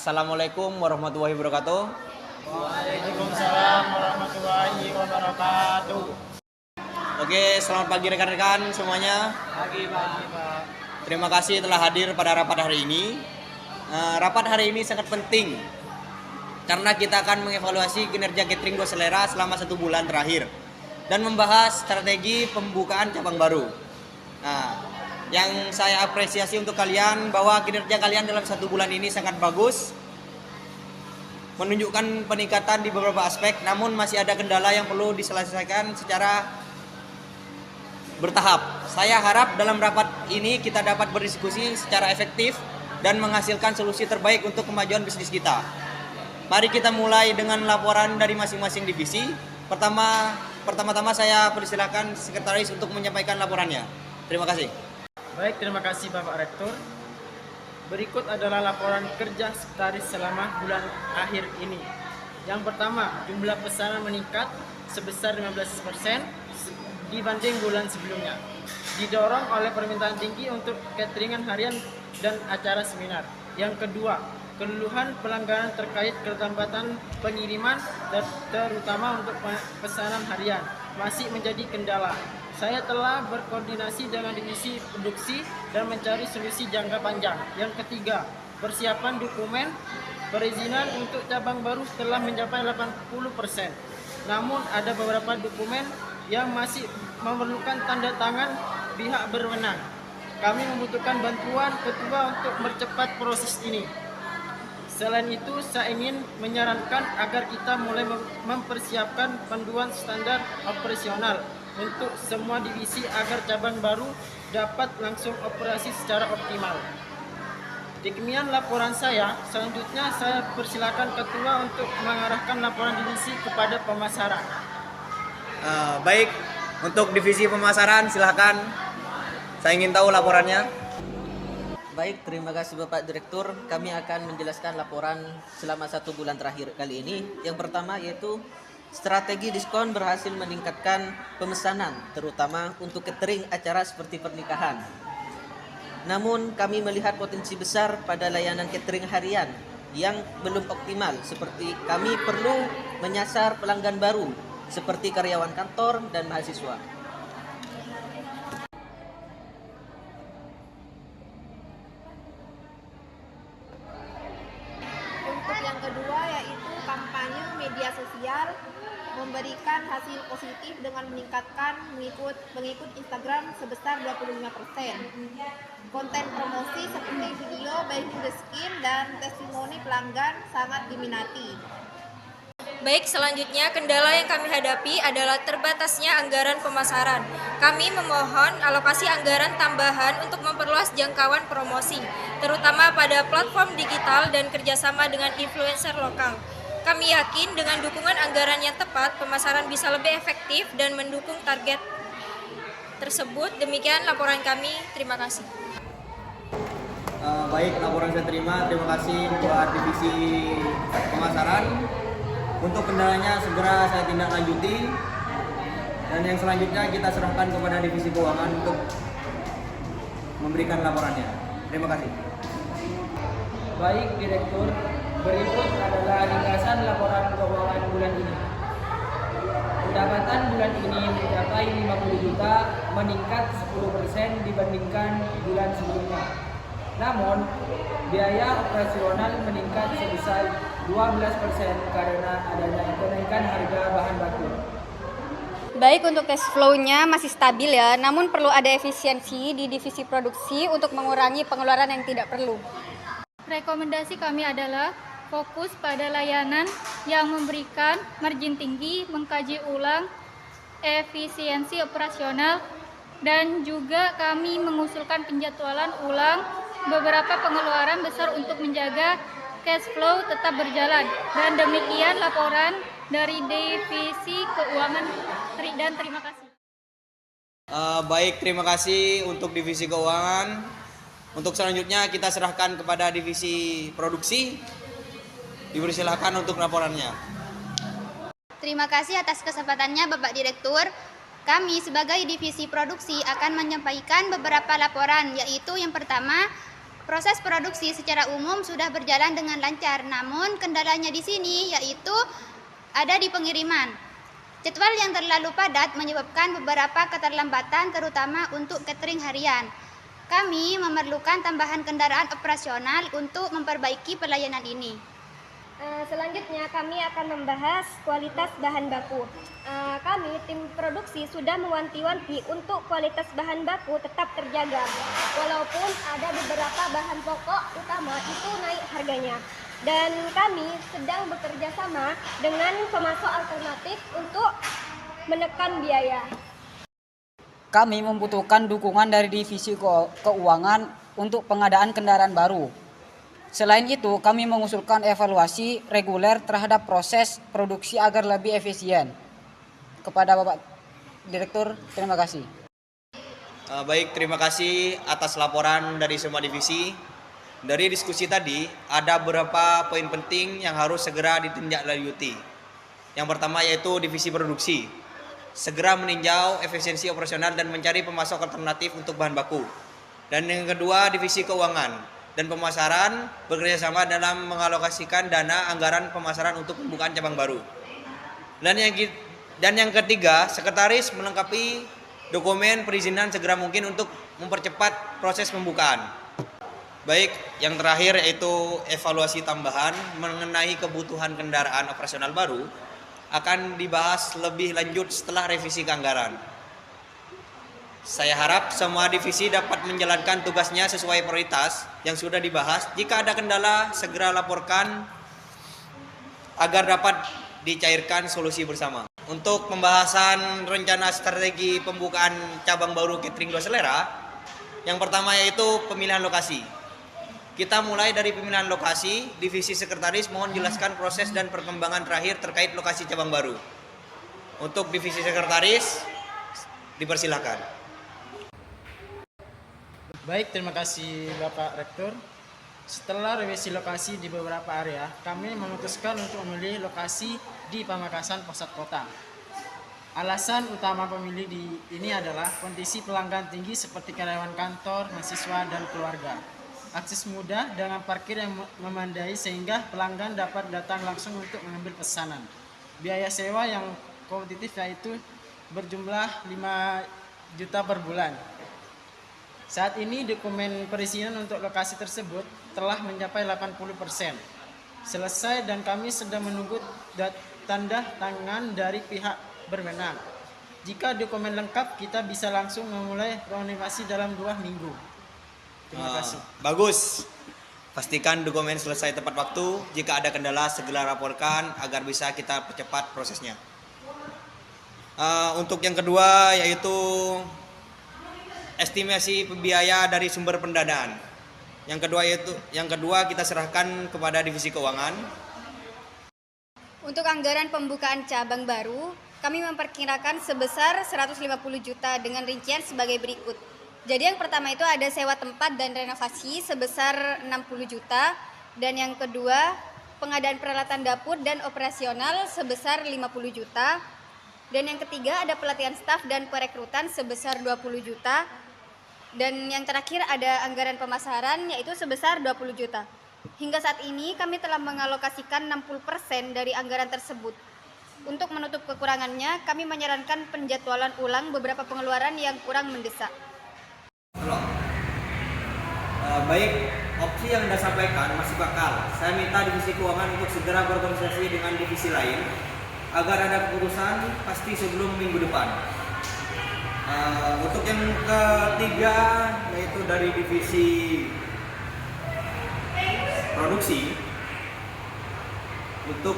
Assalamualaikum warahmatullahi wabarakatuh. Waalaikumsalam warahmatullahi wabarakatuh. Oke, selamat pagi rekan-rekan semuanya. Pagi Pak. Terima kasih telah hadir pada rapat hari ini. Rapat hari ini sangat penting karena kita akan mengevaluasi kinerja catering Go Selera selama 1 bulan terakhir dan membahas strategi pembukaan cabang baru. Nah, yang saya apresiasi untuk kalian bahwa kinerja kalian dalam 1 bulan ini sangat bagus, menunjukkan peningkatan di beberapa aspek, namun masih ada kendala yang perlu diselesaikan secara bertahap. Saya harap dalam rapat ini kita dapat berdiskusi secara efektif dan menghasilkan solusi terbaik untuk kemajuan bisnis kita. Mari kita mulai dengan laporan dari masing-masing divisi. Pertama-tama saya persilakan sekretaris untuk menyampaikan laporannya. Terima kasih. Baik, terima kasih Bapak Rektor. Berikut adalah laporan kerja sekretaris selama bulan akhir ini. Yang pertama, jumlah pesanan meningkat sebesar 15% dibanding bulan sebelumnya. Didorong oleh permintaan tinggi untuk cateringan harian dan acara seminar. Yang kedua, keluhan pelanggan terkait keterlambatan pengiriman terutama untuk pesanan harian masih menjadi kendala. Saya telah berkoordinasi dengan divisi produksi dan mencari solusi jangka panjang. Yang ketiga, persiapan dokumen perizinan untuk cabang baru telah mencapai 80%. Namun ada beberapa dokumen yang masih memerlukan tanda tangan pihak berwenang. Kami membutuhkan bantuan ketua untuk mempercepat proses ini. Selain itu, saya ingin menyarankan agar kita mulai mempersiapkan panduan standar operasional untuk semua divisi agar cabang baru dapat langsung operasi secara optimal. Demikian laporan saya. Selanjutnya saya persilakan ketua untuk mengarahkan laporan divisi kepada pemasaran. Baik, untuk divisi pemasaran silakan. Saya ingin tahu laporannya. Baik, terima kasih Bapak Direktur. Kami akan menjelaskan laporan selama 1 bulan terakhir kali ini. Yang pertama yaitu strategi diskon berhasil meningkatkan pemesanan, terutama untuk catering acara seperti pernikahan. Namun kami melihat potensi besar pada layanan catering harian yang belum optimal, seperti kami perlu menyasar pelanggan baru seperti karyawan kantor dan mahasiswa. Untuk yang kedua yaitu kampanye media sosial memberikan hasil positif dengan meningkatkan pengikut Instagram sebesar 25%. Konten promosi seperti video behind the skin dan testimoni pelanggan sangat diminati. Baik, selanjutnya kendala yang kami hadapi adalah terbatasnya anggaran pemasaran. Kami memohon alokasi anggaran tambahan untuk memperluas jangkauan promosi, terutama pada platform digital dan kerjasama dengan influencer lokal. Kami yakin dengan dukungan anggaran yang tepat, pemasaran bisa lebih efektif dan mendukung target tersebut. Demikian laporan kami. Terima kasih. Baik, laporan saya terima. Terima kasih buat divisi pemasaran. Untuk kendalanya segera saya tindak lanjuti. Dan yang selanjutnya kita serahkan kepada divisi keuangan untuk memberikan laporannya. Terima kasih. Baik, Direktur. Berikut adalah ringkasan laporan keuangan bulan ini. Pendapatan bulan ini mencapai 50 juta, meningkat 10% dibandingkan bulan sebelumnya. Namun, biaya operasional meningkat sebesar 12% karena adanya kenaikan harga bahan baku. Baik, untuk cash flow-nya masih stabil ya, namun perlu ada efisiensi di divisi produksi untuk mengurangi pengeluaran yang tidak perlu. Rekomendasi kami adalah fokus pada layanan yang memberikan margin tinggi, mengkaji ulang efisiensi operasional, dan juga kami mengusulkan penjadwalan ulang beberapa pengeluaran besar untuk menjaga cash flow tetap berjalan. Dan demikian laporan dari divisi keuangan dan terima kasih. Baik, terima kasih untuk divisi keuangan. Untuk selanjutnya kita serahkan kepada divisi produksi. Dipersilakan untuk laporannya. Terima kasih atas kesempatannya Bapak Direktur. Kami sebagai divisi produksi akan menyampaikan beberapa laporan, yaitu yang pertama Proses produksi secara umum sudah berjalan dengan lancar, namun kendalanya di sini yaitu ada di pengiriman. Jadwal yang terlalu padat menyebabkan beberapa keterlambatan terutama untuk catering harian. Kami memerlukan tambahan kendaraan operasional untuk memperbaiki pelayanan ini. Selanjutnya kami akan membahas kualitas bahan baku. Kami tim produksi sudah mewanti-wanti untuk kualitas bahan baku tetap terjaga. Walaupun ada beberapa bahan pokok utama itu naik harganya. Dan kami sedang bekerja sama dengan pemasok alternatif untuk menekan biaya. Kami membutuhkan dukungan dari divisi keuangan untuk pengadaan kendaraan baru. Selain itu, kami mengusulkan evaluasi reguler terhadap proses produksi agar lebih efisien. Kepada Bapak Direktur, terima kasih. Baik, terima kasih atas laporan dari semua divisi. Dari diskusi tadi, ada beberapa poin penting yang harus segera ditindaklanjuti. Yang pertama yaitu divisi produksi. Segera meninjau efisiensi operasional dan mencari pemasok alternatif untuk bahan baku. Dan yang kedua, divisi keuangan dan pemasaran bekerjasama dalam mengalokasikan dana anggaran pemasaran untuk pembukaan cabang baru. Dan yang ketiga, sekretaris melengkapi dokumen perizinan segera mungkin untuk mempercepat proses pembukaan. Baik, yang terakhir yaitu evaluasi tambahan mengenai kebutuhan kendaraan operasional baru akan dibahas lebih lanjut setelah revisi anggaran. Saya harap semua divisi dapat menjalankan tugasnya sesuai prioritas yang sudah dibahas. Jika ada kendala, segera laporkan agar dapat dicairkan solusi bersama. Untuk pembahasan rencana strategi pembukaan cabang baru Catering 2 Selera, yang pertama yaitu pemilihan lokasi. Kita mulai dari pemilihan lokasi. Divisi sekretaris mohon jelaskan proses dan perkembangan terakhir terkait lokasi cabang baru. Untuk divisi sekretaris, dipersilakan. Baik, terima kasih Bapak Rektor. Setelah revisi lokasi di beberapa area, kami memutuskan untuk memilih lokasi di Pamekasan Pusat Kota. Alasan utama pemilih ini adalah kondisi pelanggan tinggi seperti karyawan kantor, mahasiswa, dan keluarga. Akses mudah dengan parkir yang memadai sehingga pelanggan dapat datang langsung untuk mengambil pesanan. Biaya sewa yang kompetitif yaitu berjumlah 5 juta per bulan. Saat ini dokumen perizinan untuk lokasi tersebut telah mencapai 80% selesai dan kami sedang menunggu tanda tangan dari pihak berwenang. Jika dokumen lengkap, kita bisa langsung memulai renovasi dalam 2 minggu. Terima kasih. Bagus. Pastikan dokumen selesai tepat waktu. Jika ada kendala, segera laporkan agar bisa kita percepat prosesnya. Untuk yang kedua yaitu estimasi biaya dari sumber pendanaan. Yang kedua kita serahkan kepada divisi keuangan. Untuk anggaran pembukaan cabang baru, kami memperkirakan sebesar 150 juta dengan rincian sebagai berikut. Jadi yang pertama itu ada sewa tempat dan renovasi sebesar 60 juta. Dan yang kedua, pengadaan peralatan dapur dan operasional sebesar 50 juta. Dan yang ketiga ada pelatihan staf dan perekrutan sebesar 20 juta. Dan yang terakhir ada anggaran pemasaran yaitu sebesar 20 juta. Hingga saat ini kami telah mengalokasikan 60% dari anggaran tersebut. Untuk menutup kekurangannya, kami menyarankan penjadwalan ulang beberapa pengeluaran yang kurang mendesak. Baik, opsi yang Anda sampaikan masuk akal. Saya minta divisi keuangan untuk segera berkoordinasi dengan divisi lain agar ada keputusan pasti sebelum minggu depan. Untuk yang ketiga yaitu dari divisi produksi untuk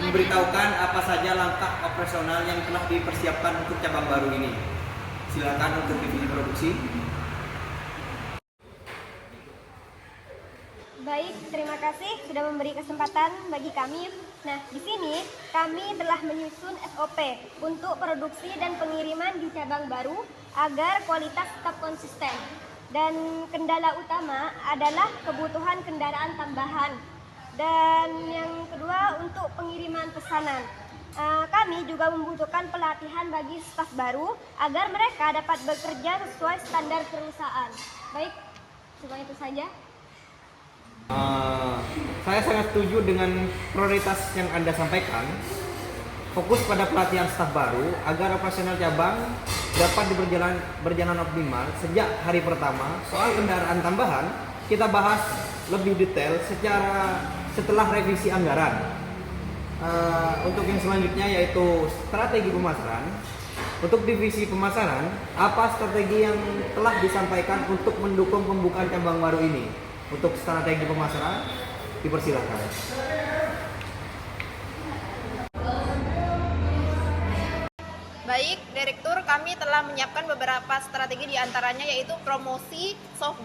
memberitahukan apa saja langkah operasional yang telah dipersiapkan untuk cabang baru ini. Silakan untuk divisi produksi. Baik, terima kasih sudah memberi kesempatan bagi kami. Nah, di sini kami telah menyusun SOP untuk produksi dan pengiriman di cabang baru agar kualitas tetap konsisten. Dan kendala utama adalah kebutuhan kendaraan tambahan. Dan yang kedua untuk pengiriman pesanan. Kami juga membutuhkan pelatihan bagi staf baru agar mereka dapat bekerja sesuai standar perusahaan. Baik, cuma itu saja. Saya sangat setuju dengan prioritas yang Anda sampaikan. Fokus pada pelatihan staf baru agar operasional cabang dapat berjalan optimal sejak hari pertama. Soal kendaraan tambahan kita bahas lebih detail setelah revisi anggaran. Untuk yang selanjutnya yaitu strategi pemasaran. Untuk divisi pemasaran, apa strategi yang telah disampaikan untuk mendukung pembukaan cabang baru ini? Untuk strategi pemasaran, dipersilakan. Baik, Direktur, kami telah menyiapkan beberapa strategi diantaranya yaitu promosi, soft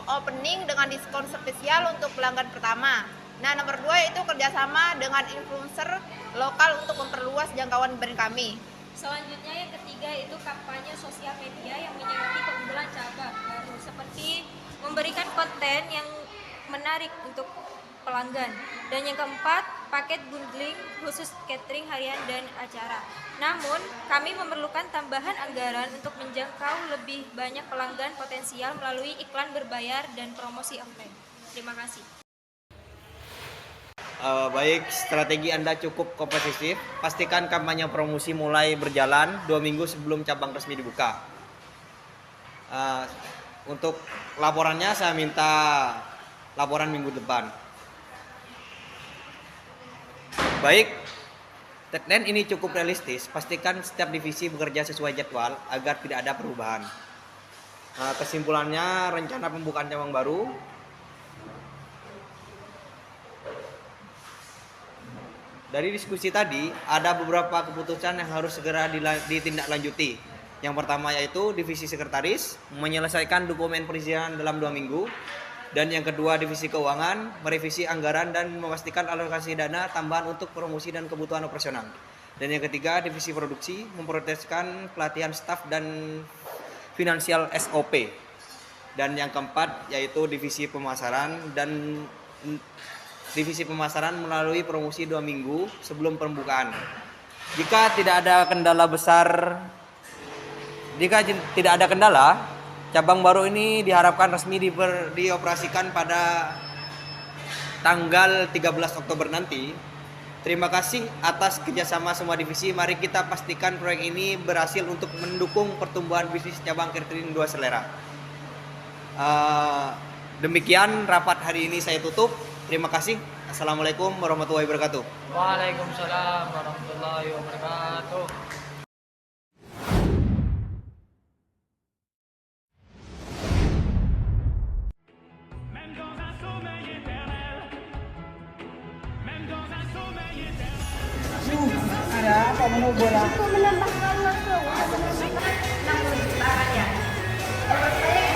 opening dengan diskon spesial untuk pelanggan pertama. Nah, nomor 2 yaitu kerjasama dengan influencer lokal untuk memperluas jangkauan brand kami. Selanjutnya yang ketiga itu kampanye sosial media yang menyoroti keunggulan cabang baru seperti memberikan konten yang menarik untuk pelanggan. Dan yang keempat, paket bundling khusus catering harian dan acara. Namun, kami memerlukan tambahan anggaran untuk menjangkau lebih banyak pelanggan potensial melalui iklan berbayar dan promosi offline. Terima kasih. Baik, strategi Anda cukup kompetitif. Pastikan kampanye promosi mulai berjalan 2 minggu sebelum cabang resmi dibuka. Untuk laporannya saya minta laporan minggu depan. Baik, deadline ini cukup realistis. Pastikan setiap divisi bekerja sesuai jadwal agar tidak ada perubahan. Kesimpulannya, rencana pembukaan cabang baru dari diskusi tadi, ada beberapa keputusan yang harus segera ditindaklanjuti. Yang pertama yaitu divisi sekretaris menyelesaikan dokumen perizinan dalam 2 minggu. Dan yang kedua divisi keuangan merevisi anggaran dan memastikan alokasi dana tambahan untuk promosi dan kebutuhan operasional. Dan yang ketiga divisi produksi memprioritaskan pelatihan staf dan finansial SOP. Dan yang keempat yaitu divisi pemasaran melalui promosi 2 minggu sebelum pembukaan. Jika tidak ada kendala, cabang baru ini diharapkan resmi dioperasikan pada tanggal 13 Oktober nanti. Terima kasih atas kerjasama semua divisi. Mari kita pastikan proyek ini berhasil untuk mendukung pertumbuhan bisnis cabang catering 2 Selera. Demikian rapat hari ini saya tutup. Terima kasih. Assalamualaikum warahmatullahi wabarakatuh. Waalaikumsalam warahmatullahi wabarakatuh. Ada apa menunggu bola? Aku menambahkan langsung. Namun, caranya. Menurut saya